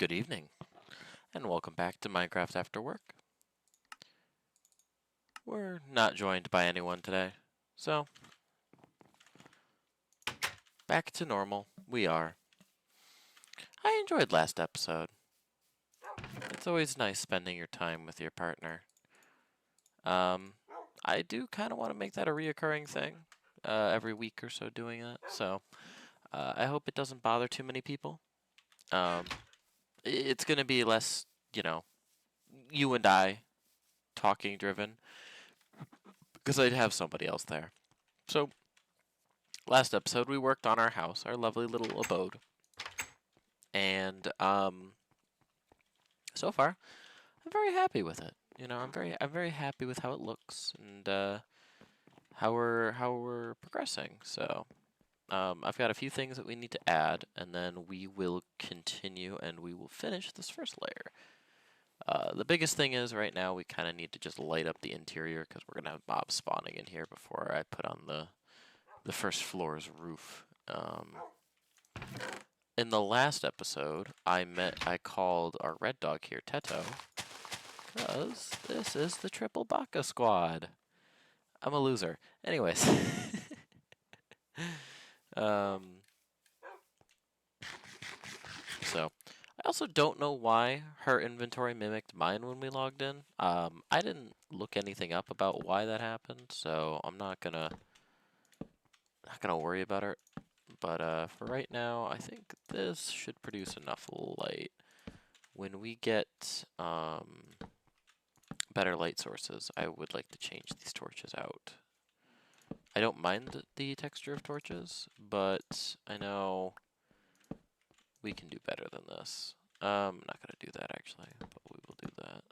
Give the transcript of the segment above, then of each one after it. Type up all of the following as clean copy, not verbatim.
Good evening, and welcome back to Minecraft After Work. We're not joined by anyone today, so back to normal we are. I enjoyed last episode. It's always nice spending your time with your partner. Um, I do kind of want to make that a reoccurring thing, every week or so doing it, so I hope it doesn't bother too many people. Um, it's going to be less, you and I talking driven, because I'd have somebody else there. So, last episode, we worked on our house, our lovely little abode. And so far, I'm very happy with it. I'm very happy with how it looks and how we're progressing. So, I've got a few things that we need to add, and then we will continue and we will finish this first layer. The biggest thing is right now we kind of need to just light up the interior because we're gonna have mobs spawning in here before I put on the first floor's roof. In the last episode, I called our red dog here Teto, because this is the Triple Baka squad. I'm a loser. Anyways, um, so I also don't know why her inventory mimicked mine when we logged in. I didn't look anything up about why that happened, so I'm not gonna worry about it. But for right now, I think this should produce enough light. When we get better light sources, I would like to change these torches out. I don't mind the texture of torches, but I know we can do better than this. I'm not going to do that actually, but we will do that.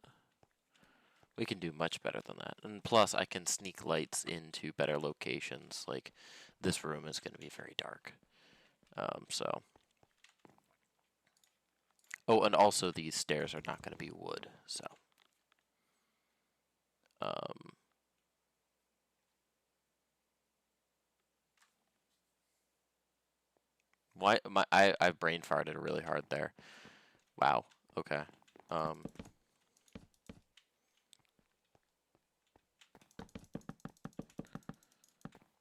We can do much better than that. And plus, I can sneak lights into better locations. Like, this room is going to be very dark. So. Oh, and also these stairs are not going to be wood, so. Um, why I brain farted really hard there. Wow. Okay. Um,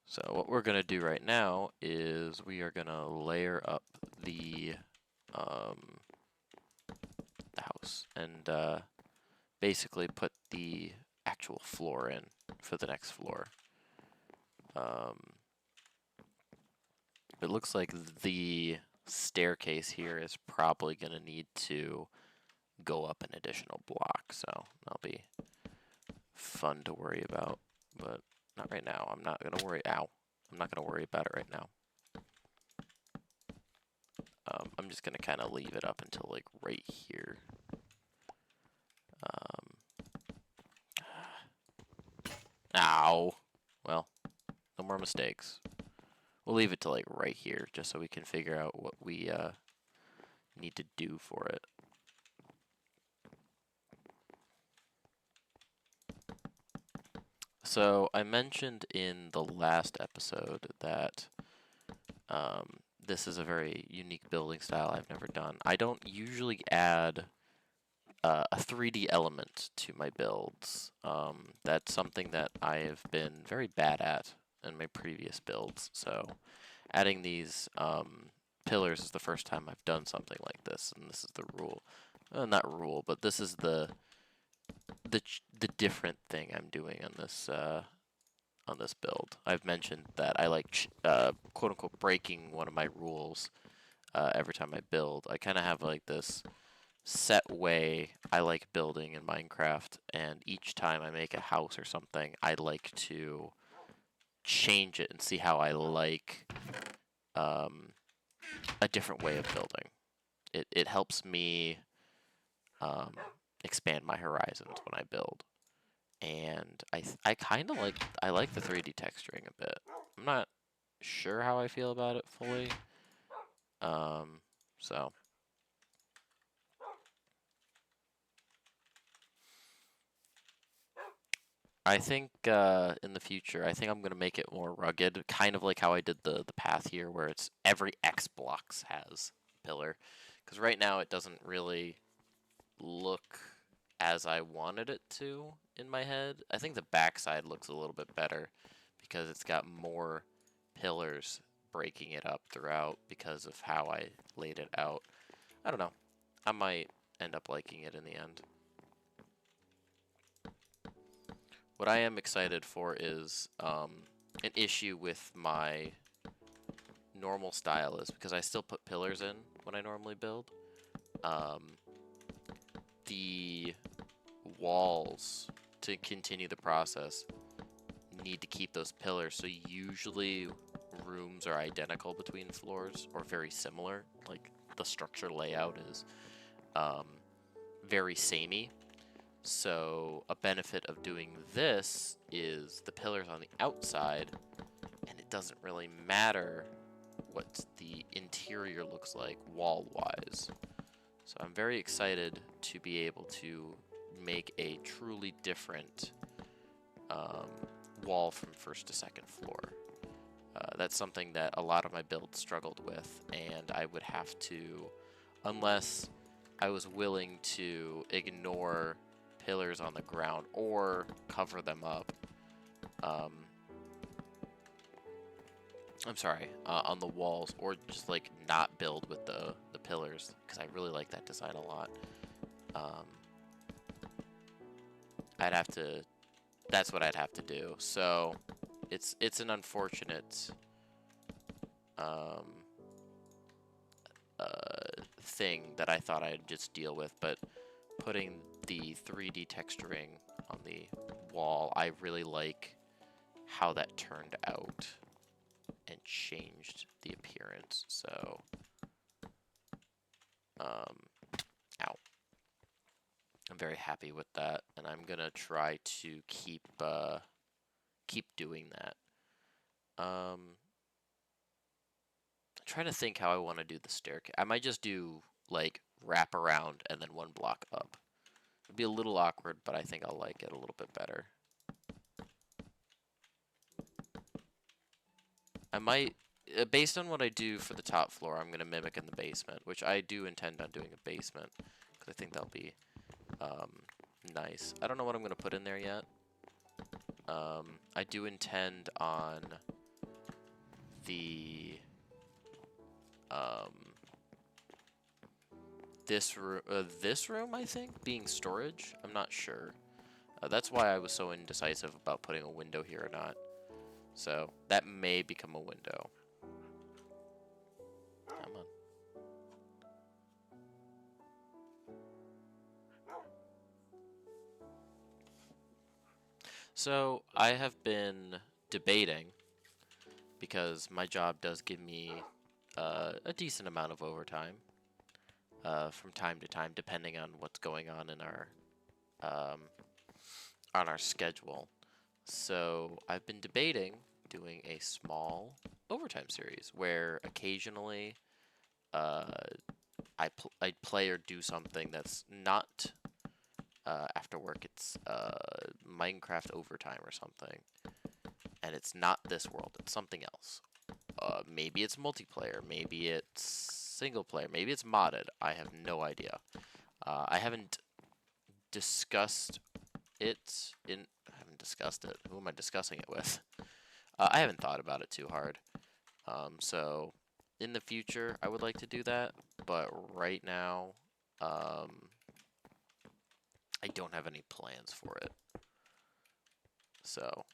so what we're gonna do right now is we are gonna layer up um, the house and basically put the actual floor in for the next floor. It looks like the staircase here is probably gonna need to go up an additional block, so that'll be fun to worry about, but not right now. I'm not gonna worry. Ow! I'm not gonna worry about it right now. I'm just gonna kind of leave it up until like right here. Ow! Well, no more mistakes. We'll leave it to like right here, just so we can figure out what we need to do for it. So I mentioned in the last episode that this is a very unique building style I've never done. I don't usually add a 3D element to my builds. That's something that I have been very bad at in my previous builds. So adding these pillars is the first time I've done something like this, and this is the rule. Not rule, but this is the different thing I'm doing on this build. I've mentioned that I like quote unquote breaking one of my rules every time I build. I kind of have like this set way I like building in Minecraft, and each time I make a house or something, I like to change it and see how I like a different way of building. It helps me expand my horizons when I build. And I kind of like the 3D texturing a bit. I'm not sure how I feel about it fully. So I think in the future, I think I'm gonna make it more rugged, kind of like how I did the path here, where it's every X blocks has pillar, because right now it doesn't really look as I wanted it to in my head. I think the backside looks a little bit better because it's got more pillars breaking it up throughout because of how I laid it out. I don't know. I might end up liking it in the end. What I am excited for is an issue with my normal style is because I still put pillars in when I normally build. The walls, to continue the process, need to keep those pillars. So usually rooms are identical between floors or very similar. Like the structure layout is very samey. So a benefit of doing this is the pillars on the outside, and it doesn't really matter what the interior looks like wall-wise. So I'm very excited to be able to make a truly different wall from first to second floor. That's something that a lot of my builds struggled with, and I would have to, unless I was willing to ignore pillars on the ground or cover them up. I'm sorry, on the walls, or just like not build with the pillars, because I really like that design a lot. I'd have to, that's what I'd have to do. So it's an unfortunate thing that I thought I'd just deal with, but putting the 3D texturing on the wall, I really like how that turned out and changed the appearance. So, ow. I'm very happy with that, and I'm gonna try to keep doing that. Trying to think how I want to do the staircase. I might just do like wrap around and then one block up. It'd be a little awkward, but I think I'll like it a little bit better. I might, based on what I do for the top floor, I'm gonna mimic in the basement, which I do intend on doing a basement because I think that'll be nice. I don't know what I'm gonna put in there yet. I do intend on the this room, I think, being storage. I'm not sure. That's why I was so indecisive about putting a window here or not. So that may become a window. Come on. So I have been debating, because my job does give me a decent amount of overtime from time to time, depending on what's going on in our schedule. So I've been debating doing a small overtime series where occasionally I'd play or do something that's not after work. It's Minecraft overtime or something, and it's not this world. It's something else. Maybe it's multiplayer. Maybe it's single player. Maybe it's modded. I have no idea. I haven't discussed it in. I haven't discussed it. Who am I discussing it with? I haven't thought about it too hard. So in the future, I would like to do that, but right now, I don't have any plans for it. So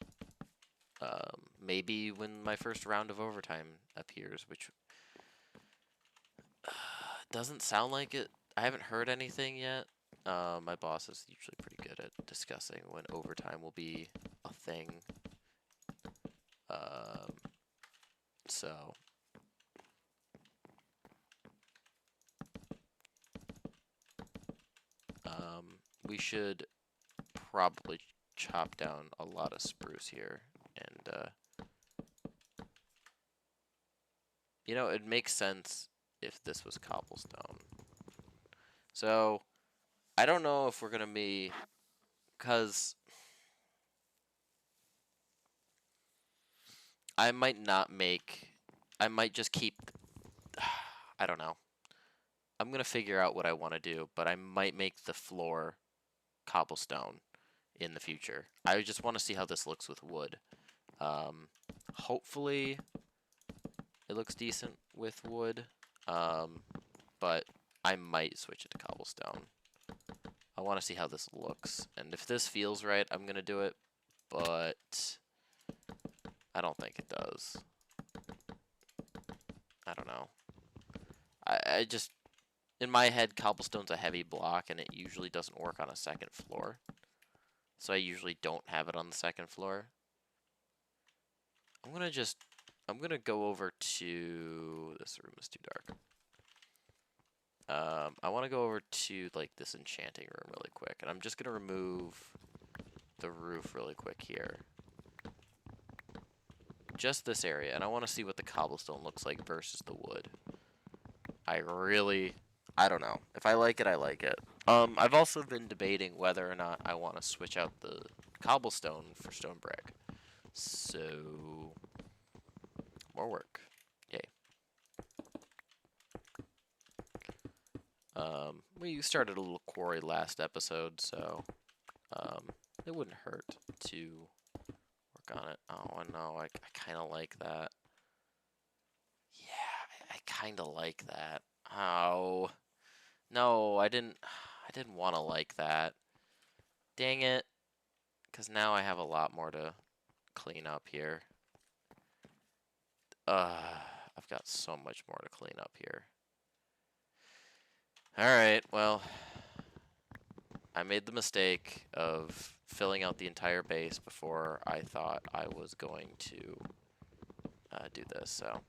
maybe when my first round of overtime appears, which doesn't sound like it. I haven't heard anything yet. My boss is usually pretty good at discussing when overtime will be a thing. So we should probably chop down a lot of spruce here, and you know, it makes sense if this was cobblestone. So I don't know if we're gonna be, because I might not make, I might just keep, I don't know. I'm gonna figure out what I want to do, but I might make the floor cobblestone in the future. I just want to see how this looks with wood. Hopefully it looks decent with wood, but I might switch it to cobblestone. I want to see how this looks, and if this feels right, I'm gonna do it, but I don't think it does. I don't know. I just, in my head, cobblestone's a heavy block, and it usually doesn't work on a second floor. So I usually don't have it on the second floor. I'm gonna go over to, this room is too dark. I want to go over to, like, this enchanting room really quick, and I'm just gonna remove the roof really quick here. Just this area, and I want to see what the cobblestone looks like versus the wood. I don't know. If I like it, I like it. I've also been debating whether or not I want to switch out the cobblestone for stone brick. So, more work. Yay. We started a little quarry last episode, so it wouldn't hurt to work on it. Oh, no, I kind of like that. Yeah, I kind of like that. Oh, no, I didn't want to like that. Dang it. Because now I have a lot more to clean up here. I've got so much more to clean up here. Alright, well, I made the mistake of filling out the entire base before I thought I was going to do this. So,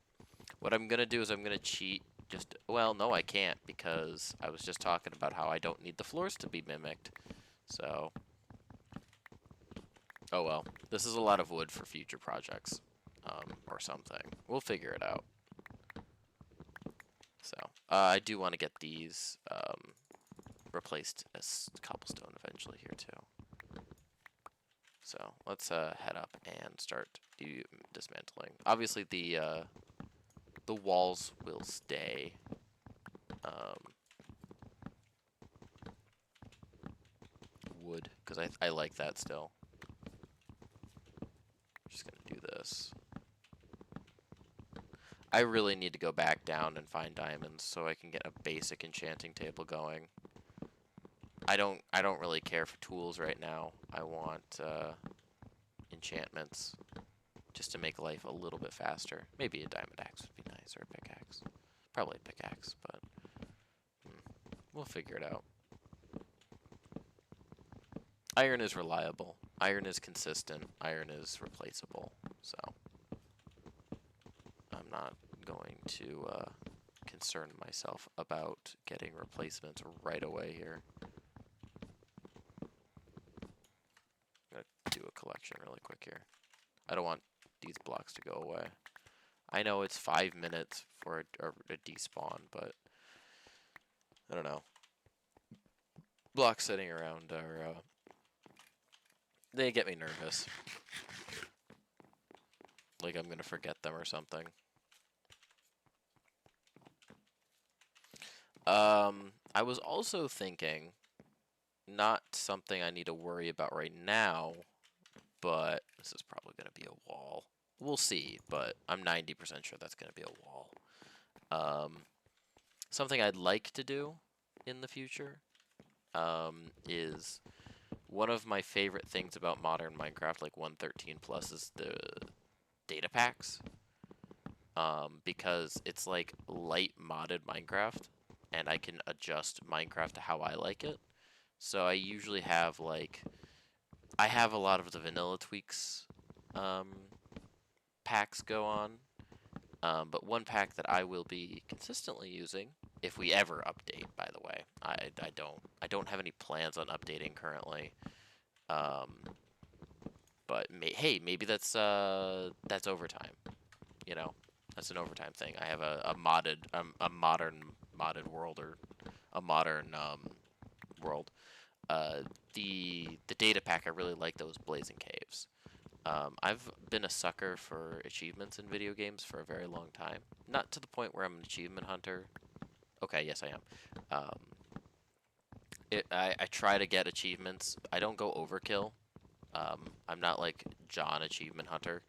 what I'm going to do is I'm going to cheat. Well, no, I can't, because I was just talking about how I don't need the floors to be mimicked. So, oh well. This is a lot of wood for future projects, or something. We'll figure it out. So, I do want to get these replaced as cobblestone eventually here too. So, let's head up and start dismantling. Obviously, the walls will stay. Wood, because I like that still. Just gonna do this. I really need to go back down and find diamonds so I can get a basic enchanting table going. I don't really care for tools right now. I want enchantments just to make life a little bit faster. Maybe a diamond axe would be nice, or a pickaxe. Probably a pickaxe, but we'll figure it out. Iron is reliable. Iron is consistent. Iron is replaceable. So I'm not going to concern myself about getting replacements right away here. I'm going to do a collection really quick here. I don't want these blocks to go away. I know it's 5 minutes for a despawn, but I don't know. Blocks sitting around are, they get me nervous. Like I'm gonna forget them or something. I was also thinking, not something I need to worry about right now, but this is probably gonna be a wall. We'll see, but I'm 90% sure that's gonna be a wall. Something I'd like to do in the future is one of my favorite things about modern Minecraft, like 1.13 plus, is the data packs. Because it's like light modded Minecraft, and I can adjust Minecraft to how I like it. So I usually have I have a lot of the vanilla tweaks packs go on. But one pack that I will be consistently using, if we ever update, by the way, I don't have any plans on updating currently. But hey, maybe that's overtime. You know, that's an overtime thing. I have a modern modded world, or a modern world. The data pack, I really like those blazing caves. I've been a sucker for achievements in video games for a very long time. Not to the point where I'm an achievement hunter, Okay, yes, I am. Um, I try to get achievements. I don't go overkill. I'm not like John Achievement Hunter,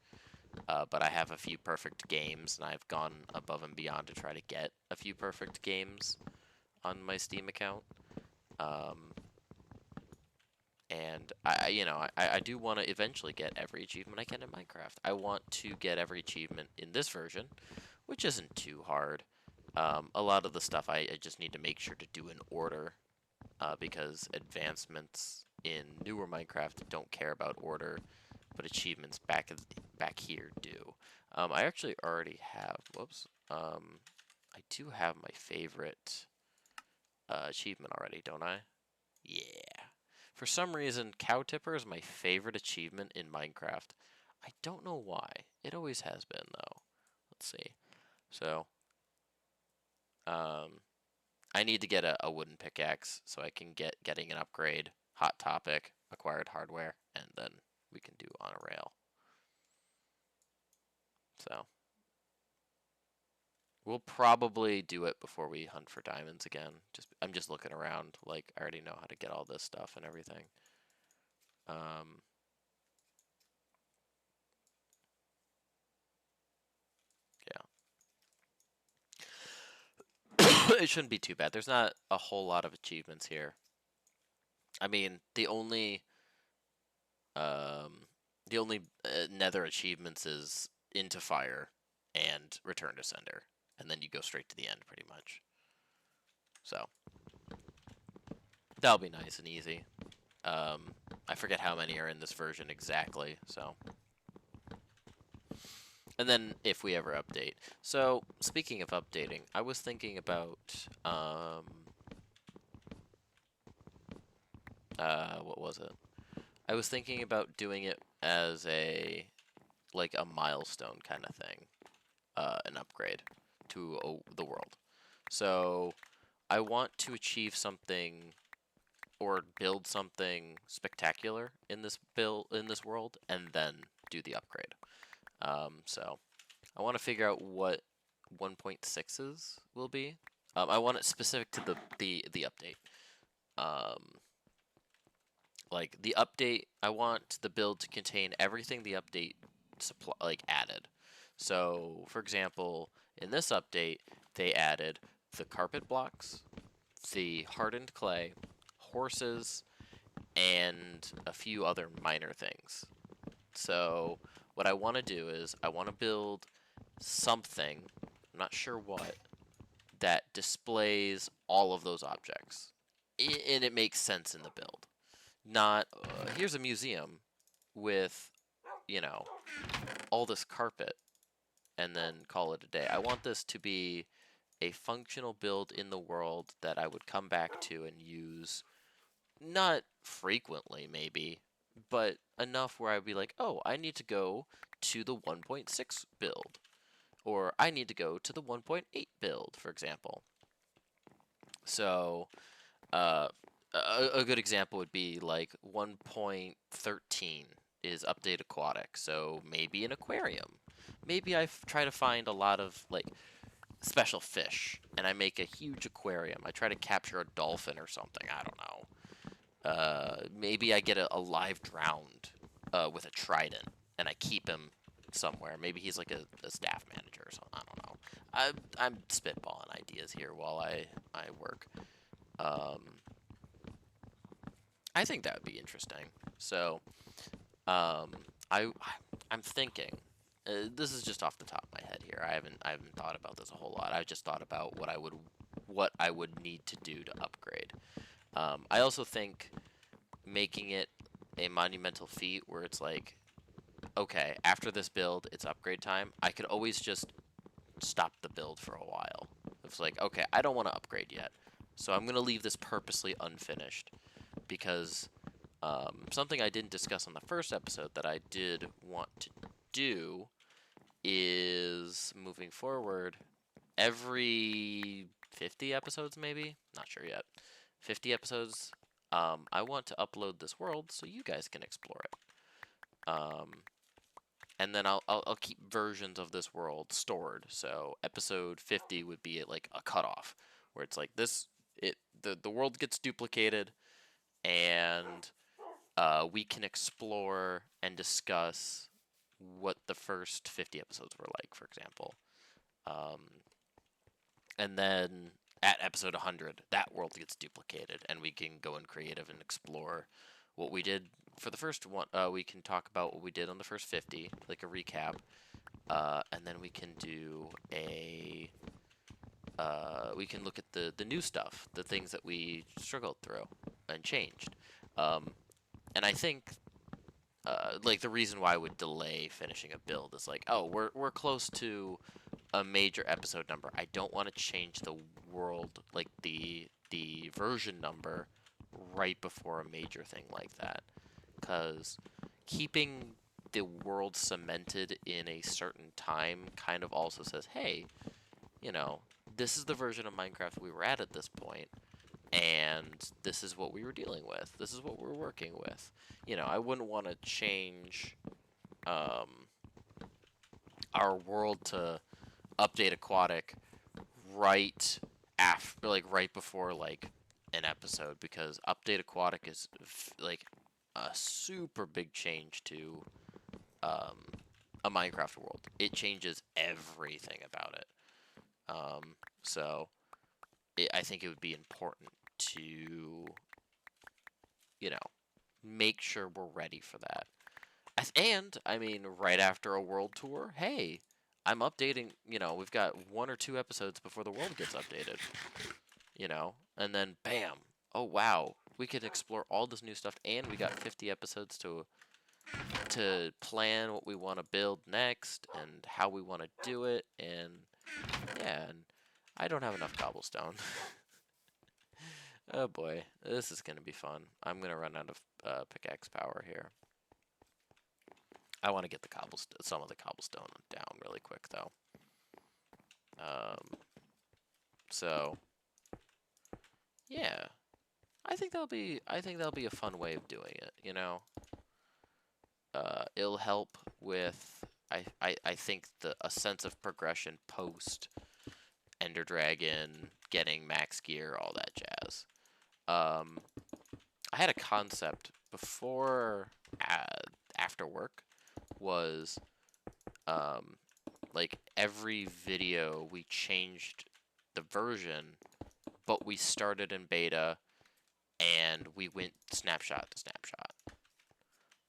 but I have a few perfect games, and I've gone above and beyond to try to get a few perfect games on my Steam account. Um, and I do want to eventually get every achievement I can in Minecraft. I want to get every achievement in this version, which isn't too hard. A lot of the stuff I just need to make sure to do in order, because advancements in newer Minecraft don't care about order, but achievements back here do. I actually already have. Whoops. I do have my favorite achievement already, don't I? Yeah. For some reason, Cow Tipper is my favorite achievement in Minecraft. I don't know why. It always has been, though. Let's see. So, um, I need to get a wooden pickaxe so I can getting an upgrade. Hot topic, acquired hardware, and then we can do on a rail. So, we'll probably do it before we hunt for diamonds again. I'm just looking around, like I already know how to get all this stuff and everything. Um, yeah. It shouldn't be too bad. There's not a whole lot of achievements here. I mean, um, the only Nether achievements is into fire and return to sender, and then you go straight to the end pretty much. So that'll be nice and easy. I forget how many are in this version exactly. So, and then if we ever update. So speaking of updating, I was thinking about what was it? I was thinking about doing it as a like a milestone kind of thing, an upgrade to the world. So I want to achieve something or build something spectacular in this world, and then do the upgrade. So I want to figure out what 1.6s will be. I want it specific to the update. Um, like the update, I want the build to contain everything the update added. So, for example, in this update, they added the carpet blocks, the hardened clay, horses, and a few other minor things. So, what I want to do is I want to build something, I'm not sure what, that displays all of those objects. And it makes sense in the build. Not, here's a museum with, you know, all this carpet and then call it a day. I want this to be a functional build in the world that I would come back to and use, not frequently maybe, but enough where I'd be like, oh, I need to go to the 1.6 build, or I need to go to the 1.8 build, for example. So, uh, a good example would be like 1.13 is update aquatic, so maybe an aquarium. Maybe I try to find a lot of like special fish, and I make a huge aquarium. I try to capture a dolphin or something. I don't know. Maybe I get a live drowned with a trident, and I keep him somewhere. Maybe he's like a staff manager or something. I don't know. I'm spitballing ideas here while I work. Um, I think that would be interesting. So, um, I I'm thinking. This is just off the top of my head here. I haven't thought about this a whole lot. I just thought about what I would need to do to upgrade. I also think making it a monumental feat where it's like, okay, after this build, it's upgrade time. I could always just stop the build for a while. It's like, okay, I don't want to upgrade yet, so I'm gonna leave this purposely unfinished because something I didn't discuss on the first episode that I did want to do is moving forward every 50 episodes, maybe? Not sure yet. 50 episodes. I want to upload this world so you guys can explore it. And then I'll keep versions of this world stored. So episode 50 would be like a cutoff where it's like the world gets duplicated, and we can explore and discuss what the first 50 episodes were like, for example. Um, and then at episode 100, that world gets duplicated, and we can go in creative and explore what we did for the first one. We can talk about what we did on the first 50, like a recap, and then we can do a. We can look at the new stuff, the things that we struggled through and changed. And I think like the reason why I would delay finishing a build is like, oh, we're close to a major episode number. I don't want to change the world, like the version number, right before a major thing like that, because keeping the world cemented in a certain time kind of also says, hey, you know, this is the version of Minecraft we were at this point, and this is what we were dealing with. This is what we're working with. You know, I wouldn't want to change our world to update aquatic right after, like right before like an episode, because update aquatic is like a super big change to a Minecraft world. It changes everything about it. So I think it would be important to, you know, make sure we're ready for that. And, I mean, right after a world tour, hey, I'm updating, you know, we've got 1 or 2 episodes before the world gets updated, you know, and then bam, oh wow, we could explore all this new stuff, and we got 50 episodes to plan what we want to build next and how we want to do it, and yeah, and I don't have enough cobblestone. Oh boy, this is gonna be fun. I'm gonna run out of pickaxe power here. I want to get the some of the cobblestone down really quick though. So yeah, I think that'll be a fun way of doing it. You know, it'll help with I think a sense of progression post Ender Dragon, getting max gear, all that jazz. I had a concept before after work was like every video we changed the version, but we started in beta and we went snapshot to snapshot.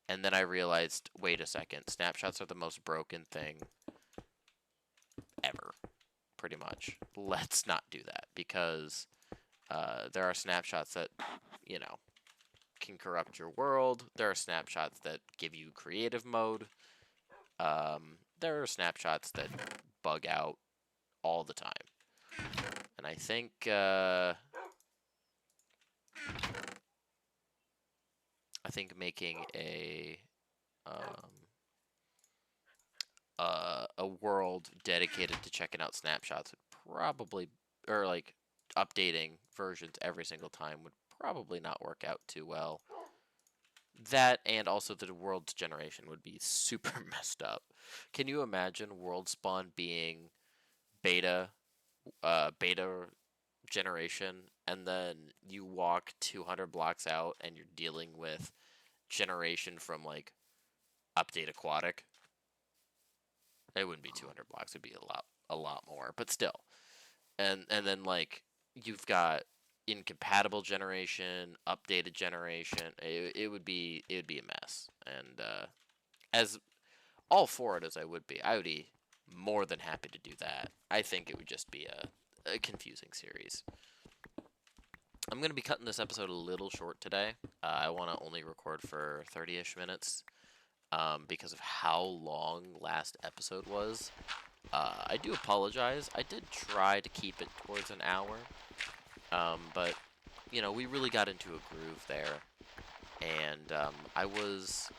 And then I realized, wait a second, snapshots are the most broken thing ever, pretty much. Let's not do that, because there are snapshots that, you know, can corrupt your world. There are snapshots that give you creative mode. There are snapshots that bug out all the time. And I think making a world dedicated to checking out snapshots would probably, or like updating versions every single time, would probably not work out too well. That, and also the world's generation would be super messed up. Can you imagine world spawn being beta generation, and then you walk 200 blocks out and you're dealing with generation from like update aquatic? It wouldn't be 200 blocks, it'd be a lot more, but still. And then like you've got incompatible generation, updated generation. It would be a mess. And as all for it as I would be more than happy to do that. I think it would just be a confusing series. I'm going to be cutting this episode a little short today. I want to only record for 30-ish minutes because of how long last episode was. I do apologize. I did try to keep it towards an hour, but, you know, we really got into a groove there, and I was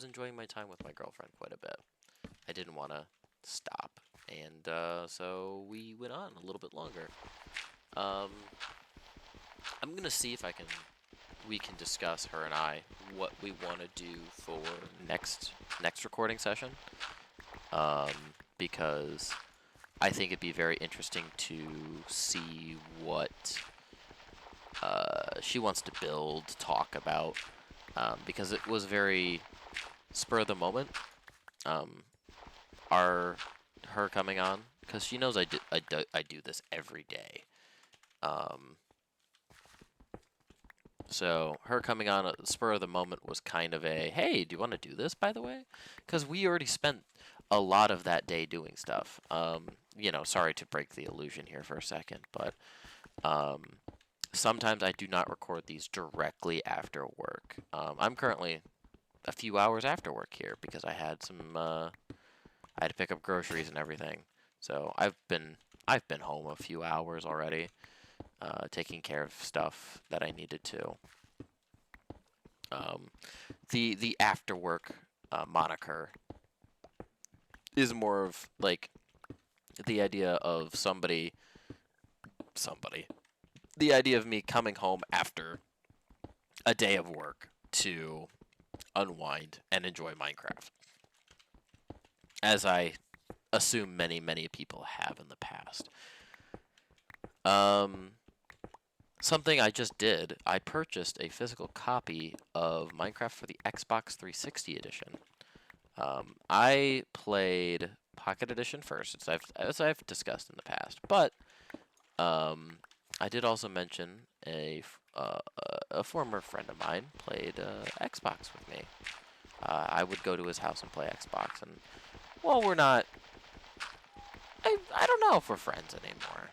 enjoying my time with my girlfriend quite a bit. I didn't want to stop, and so we went on a little bit longer. I'm gonna see if we can discuss, her and I, what we want to do for next recording session, because I think it'd be very interesting to see what she wants to build, talk about, because it was very spur of the moment. Our her coming on, because she knows I do this every day. Um, so her coming on at the spur of the moment was kind of a, hey, do you want to do this, by the way? Because we already spent a lot of that day doing stuff. Sorry to break the illusion here for a second, but sometimes I do not record these directly after work. I'm currently a few hours after work here because I had I had to pick up groceries and everything. So I've been home a few hours already, taking care of stuff that I needed to. Um, the after work moniker is more of like the idea of somebody, the idea of me coming home after a day of work to unwind and enjoy Minecraft, as I assume many people have in the past. Um, Something I just did, I purchased a physical copy of Minecraft for the Xbox 360 edition. I played Pocket Edition first, as I've discussed in the past, but I did also mention a former friend of mine played Xbox with me. I would go to his house and play Xbox, and well, we're not. I don't know if we're friends anymore.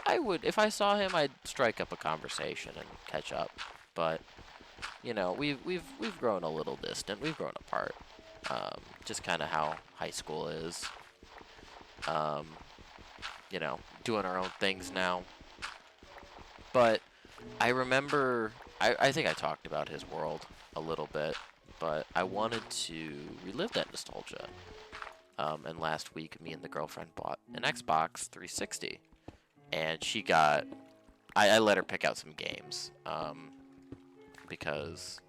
I would, if I saw him, I'd strike up a conversation and catch up. But we've grown a little distant. We've grown apart. Just kind of how high school is. Um, doing our own things now. But I remember, I think I talked about his world a little bit, but I wanted to relive that nostalgia. And last week, me and the girlfriend bought an Xbox 360, and I let her pick out some games, because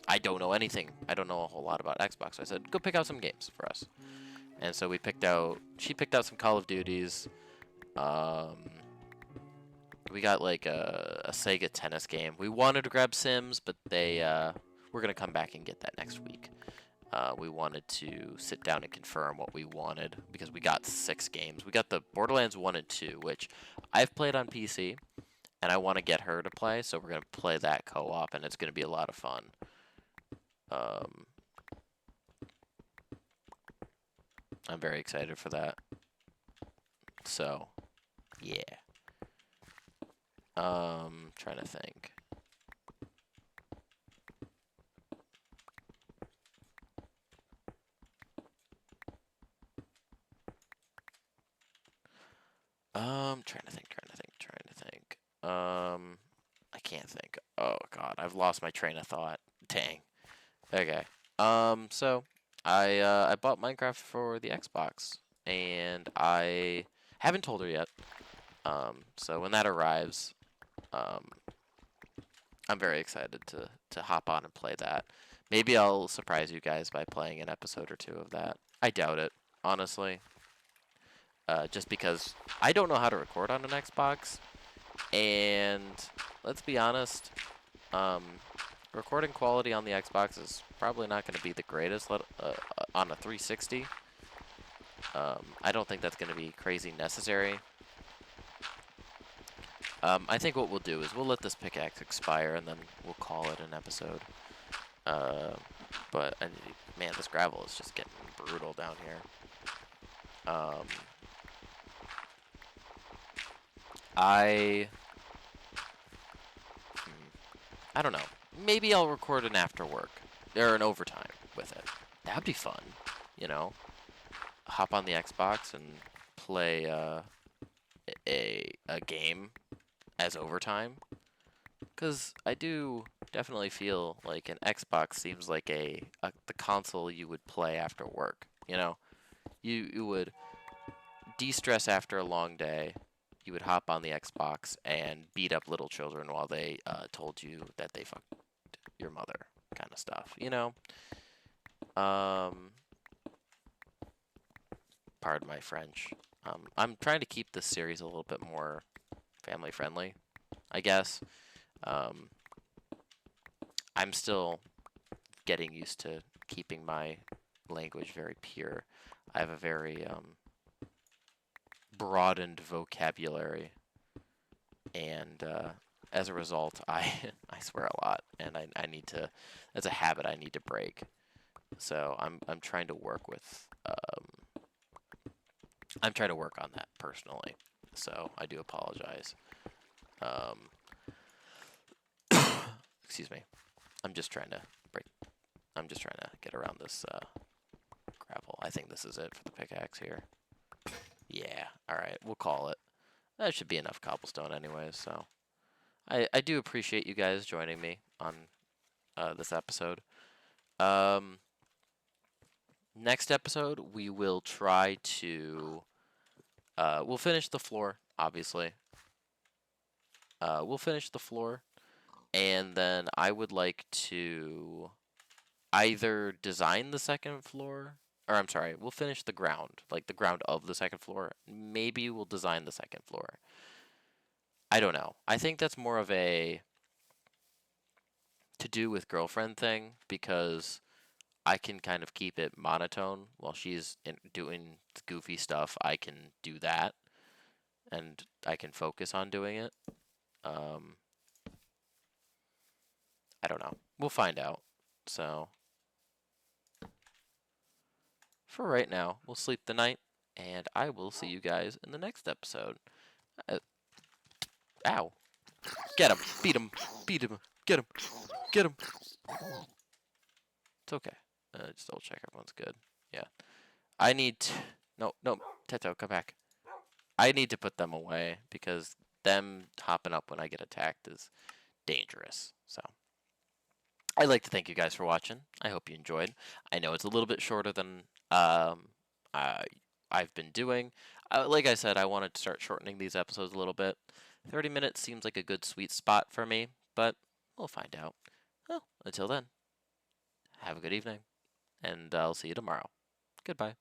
I don't know anything. I don't know a whole lot about Xbox. So I said, go pick out some games for us. And so she picked out some Call of Duties. We got like a Sega tennis game. We wanted to grab Sims, but we're going to come back and get that next week. We wanted to sit down and confirm what we wanted because we got 6 games. We got the Borderlands 1 and 2, which I've played on PC, and I want to get her to play, so we're going to play that co-op, and it's going to be a lot of fun. I'm very excited for that. So, yeah. Trying to think. Trying to think. I can't think. Oh God, I've lost my train of thought. Dang. Okay. So I bought Minecraft for the Xbox, and I haven't told her yet. So when that arrives, I'm very excited to hop on and play that. Maybe I'll surprise you guys by playing an episode or two of that. I doubt it, honestly. Just because I don't know how to record on an Xbox, and let's be honest, recording quality on the Xbox is probably not going to be the greatest on a 360. I don't think that's going to be crazy necessary. I think what we'll do is we'll let this pickaxe expire, and then we'll call it an episode. But man, this gravel is just getting brutal down here. I don't know. Maybe I'll record an after work or an overtime with it. That'd be fun, you know. Hop on the Xbox and play a game as overtime. Cause I do definitely feel like an Xbox seems like the console you would play after work. You know, you would de-stress after a long day. You would hop on the Xbox and beat up little children while they told you that they fucked your mother, kind of stuff. You know. Pardon my French. I'm trying to keep this series a little bit more family friendly, I guess. Um, I'm still getting used to keeping my language very pure. I have a very broadened vocabulary, and as a result, I I swear a lot, and I need to. That's a habit I need to break. So I'm trying to work with I'm trying to work on that personally. So I do apologize. Um, excuse me. I'm just trying to break. I'm just trying to get around this gravel. I think this is it for the pickaxe here. Yeah. All right. We'll call it. That should be enough cobblestone, anyways. So I do appreciate you guys joining me on this episode. Um, next episode we will try to we'll finish the floor, obviously. We'll finish the floor, and then I would like to either design the second floor, or I'm sorry, we'll finish the ground, like the ground of the second floor. Maybe we'll design the second floor. I don't know. I think that's more of a to do with girlfriend thing because I can kind of keep it monotone while she's doing goofy stuff. I can do that, and I can focus on doing it. Um, I don't know. We'll find out. So for right now, we'll sleep the night, and I will see you guys in the next episode. Uh, ow. Get him. Beat him. Beat him. Get him. Get him. It's okay. Just double check everyone's good. Yeah. I need to... No, no. Teto, come back. I need to put them away because them hopping up when I get attacked is dangerous. So I'd like to thank you guys for watching. I hope you enjoyed. I know it's a little bit shorter than I've been doing. Like I said, I wanted to start shortening these episodes a little bit. 30 minutes seems like a good sweet spot for me, but we'll find out. Well, until then, have a good evening, and I'll see you tomorrow. Goodbye.